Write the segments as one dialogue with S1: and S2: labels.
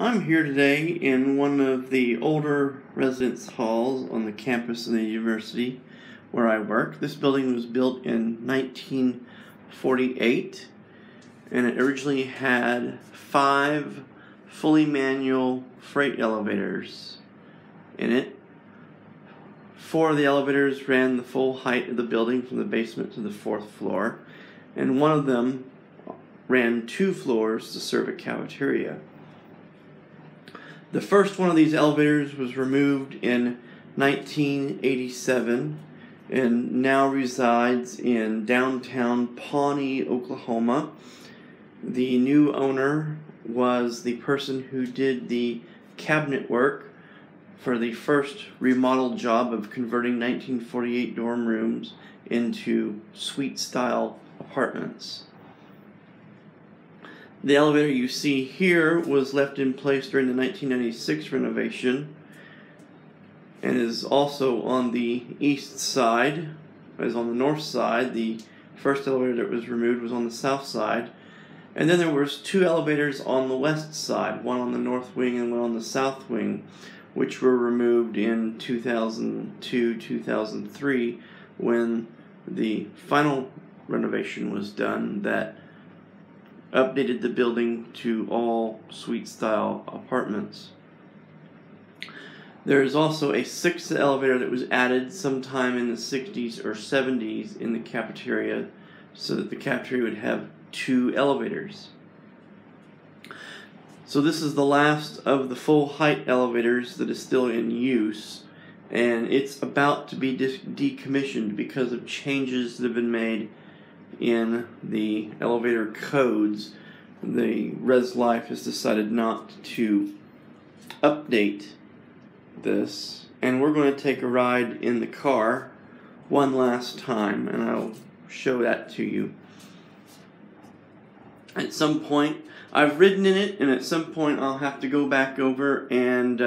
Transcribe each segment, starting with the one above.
S1: I'm here today in one of the older residence halls on the campus of the university where I work. This building was built in 1948 and it originally had 5 fully manual freight elevators in it. 4 of the elevators ran the full height of the building from the basement to the 4th floor, and one of them ran 2 floors to serve a cafeteria. The first one of these elevators was removed in 1987 and now resides in downtown Pawnee, Oklahoma. The new owner was the person who did the cabinet work for the first remodel job of converting 1948 dorm rooms into suite-style apartments. The elevator you see here was left in place during the 1996 renovation and is also on the east side, as on the north side. The first elevator that was removed was on the south side. And then there was 2 elevators on the west side, one on the north wing and one on the south wing, which were removed in 2002-2003 when the final renovation was done that updated the building to all suite-style apartments. There is also a 6th elevator that was added sometime in the 60s or 70s in the cafeteria so that the cafeteria would have 2 elevators. So this is the last of the full height elevators that is still in use, and it's about to be decommissioned because of changes that have been made in the elevator codes. The Res Life has decided not to update this, and we're going to take a ride in the car one last time, and I'll show that to you. At some point, I've ridden in it, and at some point I'll have to go back over and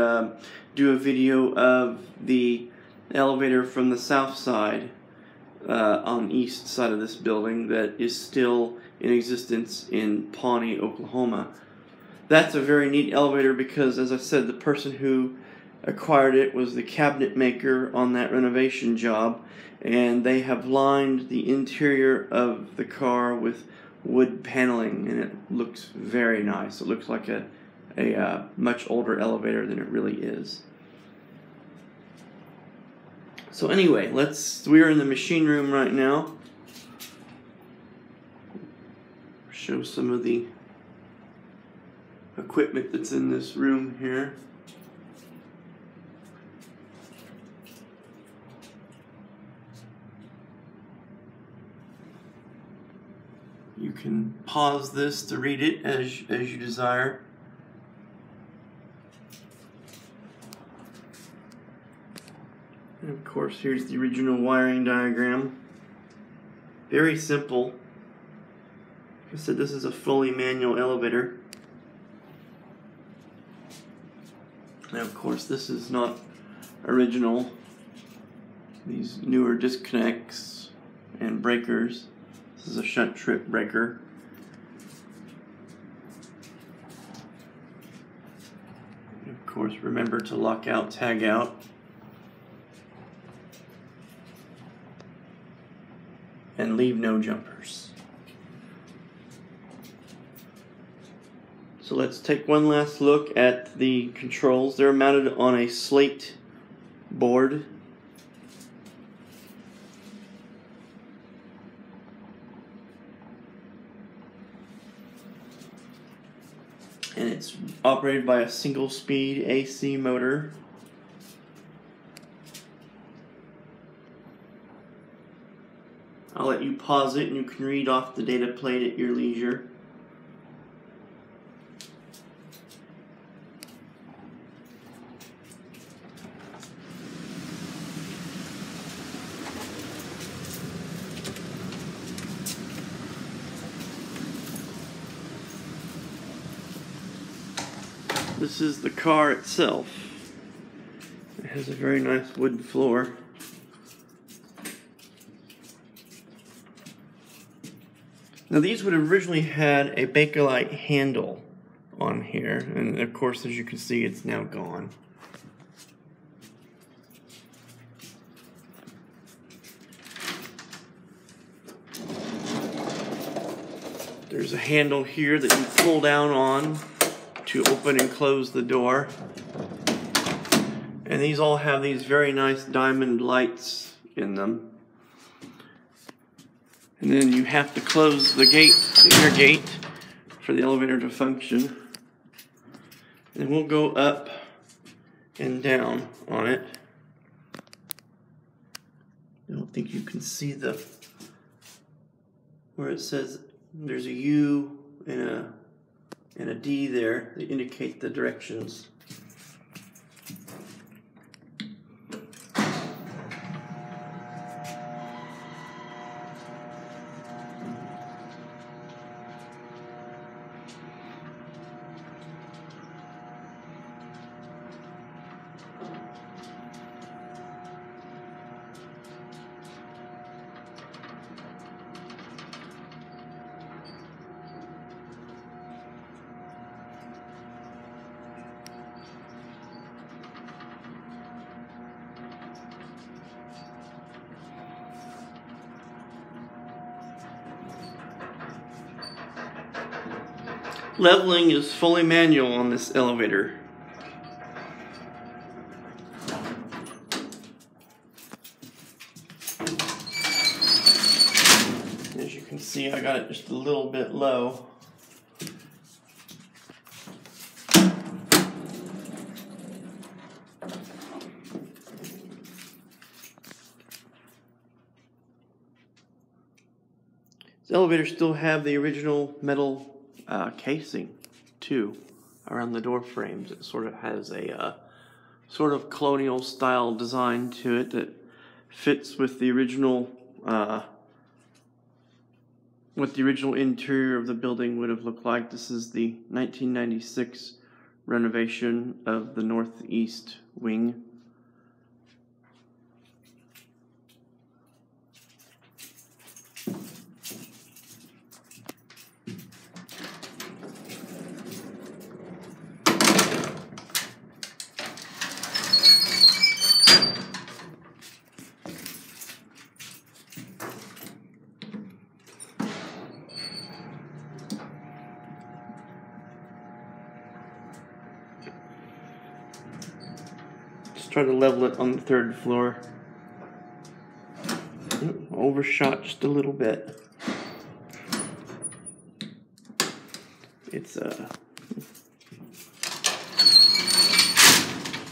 S1: do a video of the elevator from the south side on the east side of this building that is still in existence in Pawnee, Oklahoma. That's a very neat elevator because, as I said, the person who acquired it was the cabinet maker on that renovation job, and they have lined the interior of the car with wood paneling, and it looks very nice. It looks like a much older elevator than it really is. So anyway, we're in the machine room right now. Show some of the equipment that's in this room here. You can pause this to read it as you desire. And of course, here's the original wiring diagram. Very simple. Like I said, this is a fully manual elevator. And of course, this is not original. These newer disconnects and breakers. This is a shunt trip breaker. And of course, remember to lock out, tag out. And leave no jumpers. So let's take one last look at the controls. They're mounted on a slate board. And it's operated by a single-speed AC motor. I'll let you pause it and you can read off the data plate at your leisure. This is the car itself. It has a very nice wood floor. Now these would have originally had a Bakelite handle on here, and of course, as you can see, it's now gone. There's a handle here that you pull down on to open and close the door. And these all have these very nice diamond lights in them. And then you have to close the gate, the inner gate, for the elevator to function. And we'll go up and down on it. I don't think you can see the where it says there's a U and a D there that indicate the directions. Leveling is fully manual on this elevator. As you can see, I got it just a little bit low. This elevator still have the original metal casing too around the door frames. It sort of has a sort of colonial style design to it that fits with the original what the original interior of the building would have looked like. This is the 1996 renovation of the northeast wing. Try to level it on the third floor. Overshot just a little bit. It's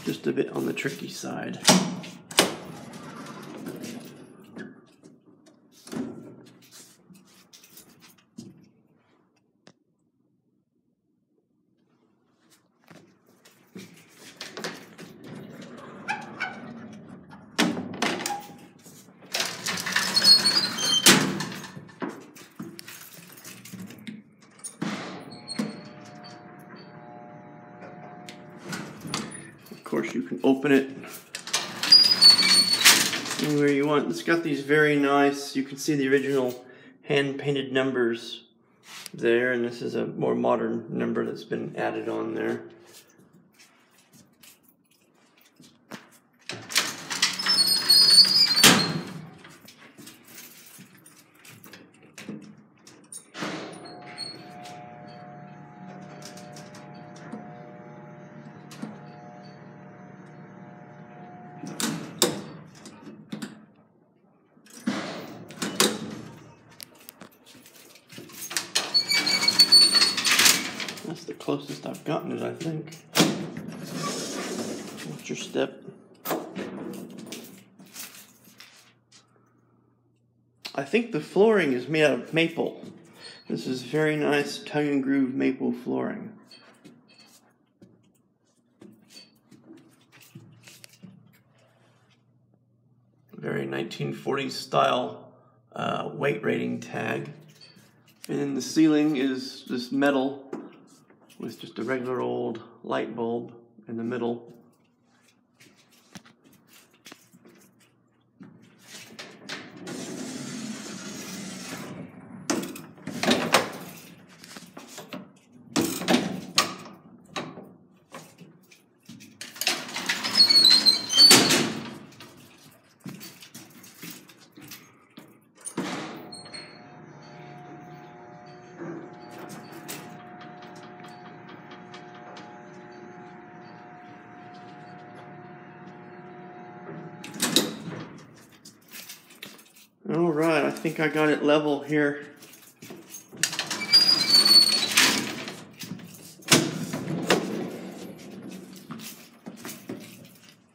S1: just a bit on the tricky side. Of course, you can open it anywhere you want. It's got these very nice, you can see the original hand-painted numbers there, and this is a more modern number that's been added on there. That's the closest I've gotten it, I think. Watch your step. I think the flooring is made out of maple. This is very nice tongue and groove maple flooring. Very 1940s style weight rating tag. And then the ceiling is just metal with just a regular old light bulb in the middle. Alright, I think I got it level here.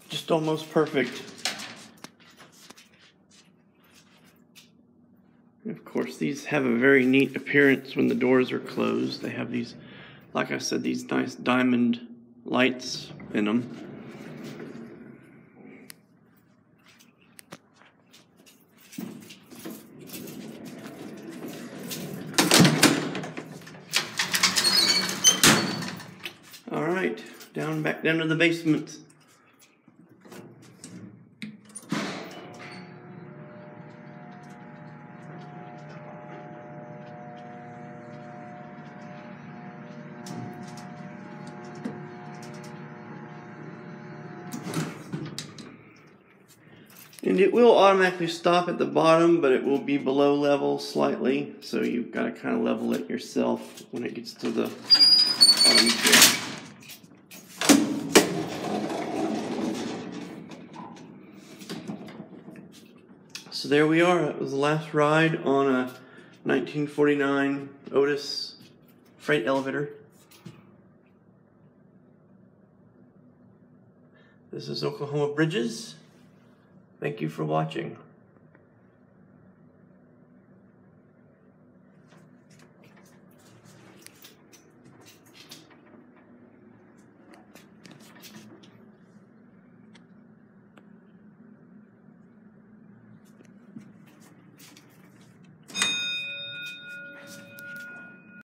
S1: Just almost perfect. Of course, these have a very neat appearance when the doors are closed. They have these, like I said, these nice diamond lights in them. Alright, back down to the basement. And it will automatically stop at the bottom, but it will be below level slightly, so you've got to kind of level it yourself when it gets to the bottom here. So there we are. It was the last ride on a 1949 Otis freight elevator. This is Oklahoma Bridges. Thank you for watching.